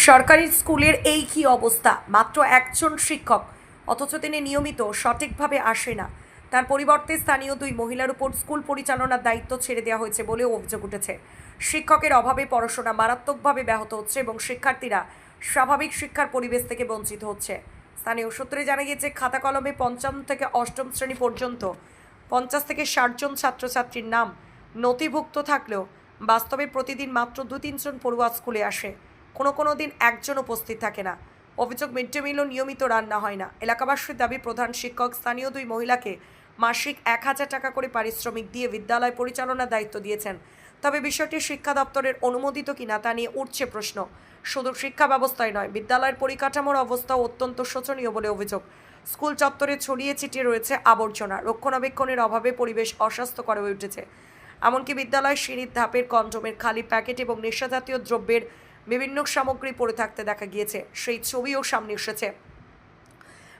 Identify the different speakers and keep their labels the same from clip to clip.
Speaker 1: সরকারি স্কুলের এই কি অবস্থা, মাত্র একজন শিক্ষক, অথচ তিনি নিয়মিত সঠিকভাবে আসে না। তার পরিবর্তে স্থানীয় দুই মহিলার উপর স্কুল পরিচালনার দায়িত্ব ছেড়ে দেওয়া হয়েছে বলেও অভিযোগ উঠেছে। শিক্ষকের অভাবে পড়াশোনা মারাত্মকভাবে ব্যাহত হচ্ছে এবং শিক্ষার্থীরা স্বাভাবিক শিক্ষার পরিবেশ থেকে বঞ্চিত হচ্ছে। স্থানীয় সূত্রে জানা গিয়েছে, খাতা কলমে পঞ্চম থেকে অষ্টম শ্রেণী পর্যন্ত 50 থেকে 60 জন ছাত্রছাত্রীর নাম নথিভুক্ত থাকলেও বাস্তবে প্রতিদিন মাত্র 2-3 জন পড়ুয়া স্কুলে আসে। কোনো দিন একজন উপস্থিত থাকে না। অভিযোগ, মিড ডে মিলও নিয়মিত রান্না হয় না। এলাকাবাসীর দাবি, প্রধান শিক্ষক স্থানীয় দুই মহিলাকে মাসিক 1000 টাকা করে পারিশ্রমিক দিয়ে বিদ্যালয় পরিচালনার দায়িত্ব দিয়েছেন। তবে বিষয়টি শিক্ষা দপ্তরের অনুমোদিত কিনা তা নিয়ে উঠছে প্রশ্ন। শুধু শিক্ষা ব্যবস্থায় নয়, বিদ্যালয়ের পরিকাঠামোর অবস্থাও অত্যন্ত শোচনীয় বলে অভিযোগ। স্কুল চত্বরে ছড়িয়ে ছিটিয়ে রয়েছে আবর্জনা, রক্ষণাবেক্ষণের অভাবে পরিবেশ অস্বাস্থ্যকর হয়ে উঠেছে। এমনকি বিদ্যালয়ের সিঁড়ির ধাপের কন্ডোমের খালি প্যাকেট এবং নেশাজাতীয় দ্রব্যের বিভিন্ন সামগ্রী পড়ে থাকতে দেখা গিয়েছে, সেই ছবিও সামনে এসেছে।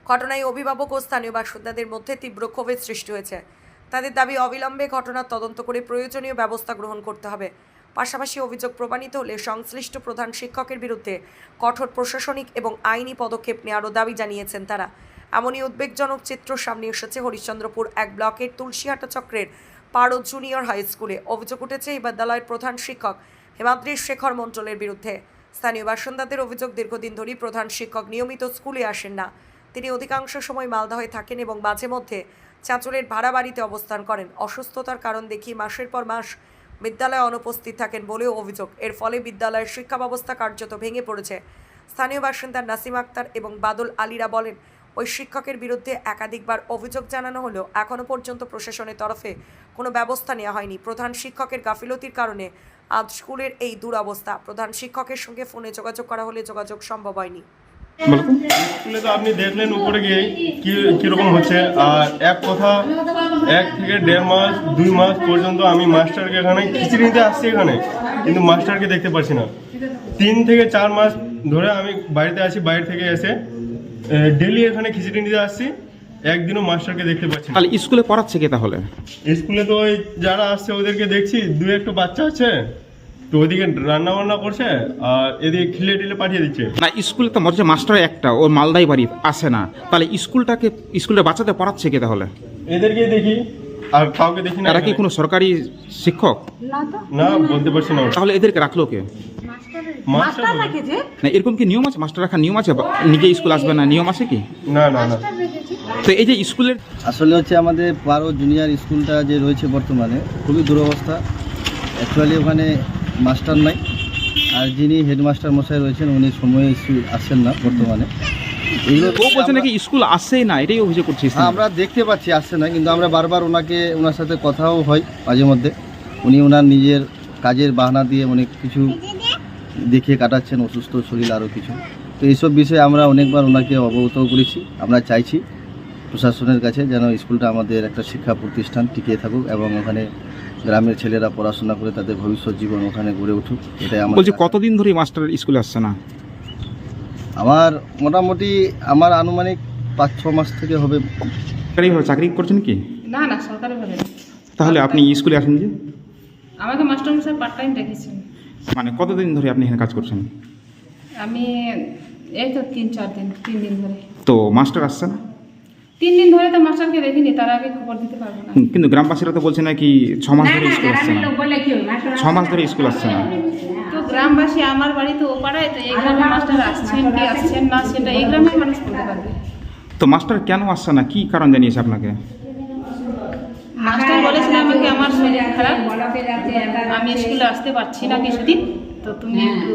Speaker 1: ঘটনায় অভিভাবক ও স্থানীয় বাসিন্দাদের মধ্যে তীব্র ক্ষোভের সৃষ্টি হয়েছে। তাদের দাবি, অবিলম্বে ঘটনার তদন্ত করে প্রয়োজনীয় ব্যবস্থা গ্রহণ করতে হবে। পাশাপাশি অভিযোগ প্রমাণিত হলে সংশ্লিষ্ট প্রধান শিক্ষকের বিরুদ্ধে কঠোর প্রশাসনিক এবং আইনি পদক্ষেপ নেওয়ারও দাবি জানিয়েছেন তারা। এমনই উদ্বেগজনক চিত্র সামনে এসেছে হরিশ্চন্দ্রপুর 1 ব্লকের তুলসীহাটা চক্রের পারদ জুনিয়র হাই স্কুলে। অভিযোগ উঠেছে এই বিদ্যালয়ের প্রধান শিক্ষক হিমাদ্রি শেখর মণ্ডলের বিরুদ্ধে। স্থানীয় বাসিন্দাদের অভিযোগ, দীর্ঘদিন ধরেই প্রধান শিক্ষক নিয়মিত স্কুলে আসেন না। তিনি অধিকাংশ সময় মালদহে থাকেন এবং মাঝে মধ্যে চাঁচলের ভাড়া বাড়িতে অবস্থান করেন। অসুস্থতার কারণ দেখিয়ে মাসের পর মাস বিদ্যালয়ে অনুপস্থিত থাকেন বলেও অভিযোগ। এর ফলে বিদ্যালয়ের শিক্ষা ব্যবস্থা কার্যত ভেঙে পড়েছে। স্থানীয় বাসিন্দা নাসিম আক্তার এবং বাদল আলীরা বলেন, ওই শিক্ষকের বিরুদ্ধে একাধিকবার অভিযোগ জানানো হলেও এখনও পর্যন্ত প্রশাসনের তরফে কোনো ব্যবস্থা নেওয়া হয়নি। প্রধান শিক্ষকের গাফিলতির কারণে আজ স্কুলের এই দুরবস্থা। প্রধান শিক্ষকের সঙ্গে ফোনে যোগাযোগ করা হলে যোগাযোগ সম্ভব হয়নি।
Speaker 2: স্কুলে তো আপনি দেখলেন উপরে গিয়ে কিরকম হচ্ছে। আর এক কথা, 1 থেকে 1.5 মাস 2 মাস পর্যন্ত আমি মাস্টারকে এখানে খিচুড়ি নিতে আসছি এখানে, কিন্তু মাস্টারকে দেখতে পাচ্ছি না। 3 থেকে 4 মাস ধরে আমি বাড়িতে আছি, বাইরে থেকে এসে ডেলি এখানে খিচুড়ি নিতে আসছি, একদিনও মাস্টারকে দেখতে পাচ্ছি না।
Speaker 3: তাহলে স্কুলে পড়াচ্ছে কে তাহলে?
Speaker 2: স্কুলে তো ওই যারা আসছে ওদেরকে দেখছি, 2-1 বাচ্চা আছে তো ওইদিকে রান্না বান্না করছে আর এদিকে খিলে টিলে পাঠিয়ে দিচ্ছে।
Speaker 3: না, স্কুলে তো মধ্যে মাস্টার একটা, ওর মালদাই বাড়ি আসে না, তাহলে স্কুলের বাচ্চাদের পড়াচ্ছে কে তাহলে?
Speaker 2: এদেরকে দেখি আর কাউকে দেখি না।
Speaker 3: এরা কি কোনো সরকারি শিক্ষক?
Speaker 2: না, বলতে পারছি না।
Speaker 3: তাহলে এদেরকে রাখলো কে?
Speaker 2: মাস্টার
Speaker 3: না, এরকম কি নিয়ম আছে? মাস্টার রাখার নিয়ম আছে? নিজে স্কুল আসবে না, নিয়ম আছে কি?
Speaker 2: না না না।
Speaker 3: তো এই যে স্কুলের
Speaker 4: আসলে হচ্ছে আমাদের পারো জুনিয়র স্কুলটা যে রয়েছে বর্তমানে খুবই দুরবস্থা। অ্যাকচুয়ালি ওখানে মাস্টার নাই, আর যিনি হেডমাস্টার মশাই রয়েছেন উনি সময়ে স্কুল আসেন না বর্তমানে।
Speaker 3: ও বলছে নাকি স্কুল আসেই না, এটাই অভিযোগ করছি।
Speaker 4: আমরা দেখতে পাচ্ছি আসছে না, কিন্তু আমরা বারবার ওনার সাথে কথাও হয় মাঝে মধ্যে। উনি ওনার নিজের কাজের বাহানা দিয়ে অনেক কিছু দেখিয়ে কাটাচ্ছেন, অসুস্থ শরীর আরও কিছু। তো এইসব বিষয়ে আমরা অনেকবার ওনাকে অবগত করেছি। আমরা চাইছি প্রশাসনের কাছে যেন স্কুলটা আমাদের একটা শিক্ষা প্রতিষ্ঠান টিকিয়ে থাকুক এবং ওখানে গ্রামের ছেলেরা পড়াশোনা করে তাদের ভবিষ্যৎ জীবন ওখানে গড়ে উঠুক। এটাই আমার
Speaker 3: বলছি। কতদিন ধরে মাস্টার স্কুলে আসছে না?
Speaker 4: আমার মোটামুটি আনুমানিক 5-6 মাস থেকে হবে।
Speaker 3: চাকরি করছেন কি?
Speaker 5: না না, সরকারি ভাবে।
Speaker 3: তাহলে আপনি স্কুলে আসেন যে?
Speaker 5: আমাকে মাস্টারমশাই পার্ট টাইম রেখেছেন।
Speaker 3: মানে কতদিন ধরে আপনি এখানে কাজ করছেন?
Speaker 5: আমি এই তো 3 দিন ধরে।
Speaker 3: তো মাস্টার আসছে না?
Speaker 5: 3 দিন ধরে তো মাস্টারকে দেখিনি, তার আগে খবর দিতে পারবো না।
Speaker 3: কিন্তু গ্রামবাসীরা তো বলছে নাকি 6 মাস ধরে স্কুল আসছে না। 6 মাস ধরে স্কুল আসছে না।
Speaker 5: তো গ্রামবাসী, আমার বাড়ি তো ও পাড়ায়, তো এই গ্রামে মাস্টার আসছেন কি আসছেন না সেটা এই গ্রামের মানুষ বলতে পারবে।
Speaker 3: তো মাস্টার কেন আসছে না, কি কারণ জানিয়েছে আপনাকে?
Speaker 5: মাস্টার বলেছিল আমাকে আমার শরীর খারাপ, আমি স্কুলে আসতে পারছি না কিছুদিন, তো তুমি একটু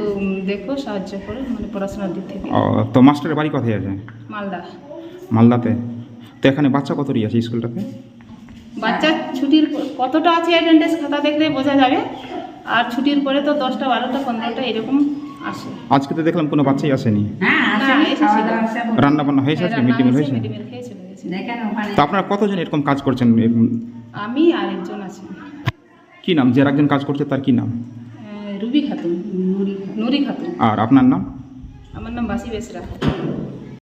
Speaker 5: দেখো, সাহায্য করো, মানে পড়াশোনার দিক থেকে।
Speaker 3: তো মাস্টারের বাড়ি কোথায় আছে?
Speaker 5: মালদা।
Speaker 3: মালদাতে? তো এখানে বাচ্চা কতটি আছে স্কুলটাতে?
Speaker 5: বাচ্চা ছুটির কতটা আছে অ্যাটেন্ডেন্স খাতা দেখলে বোঝা যাবে, আর ছুটির পরে তো 10টা 12টা 15টা এরকম আসে।
Speaker 3: আজকে তো দেখলাম কোনো বাচ্চাই আসেনি।
Speaker 5: না, এসেছিল।
Speaker 3: রান্না বান্না হয়েছে, আজকে মিড ডে মিল হয়েছে।
Speaker 5: মিড-ডে-মিল খেয়ে চলে গেছে।
Speaker 3: তো আপনারা কতজন এরকম কাজ করছেন?
Speaker 5: আমি আর একজন আছি।
Speaker 3: কি নাম? যে একজন কাজ করছে তার কি নাম?
Speaker 5: রুবি খাতুন, নুরি খাতুন।
Speaker 3: আর আপনার নাম?
Speaker 5: আমার নাম বাসি বেসরা।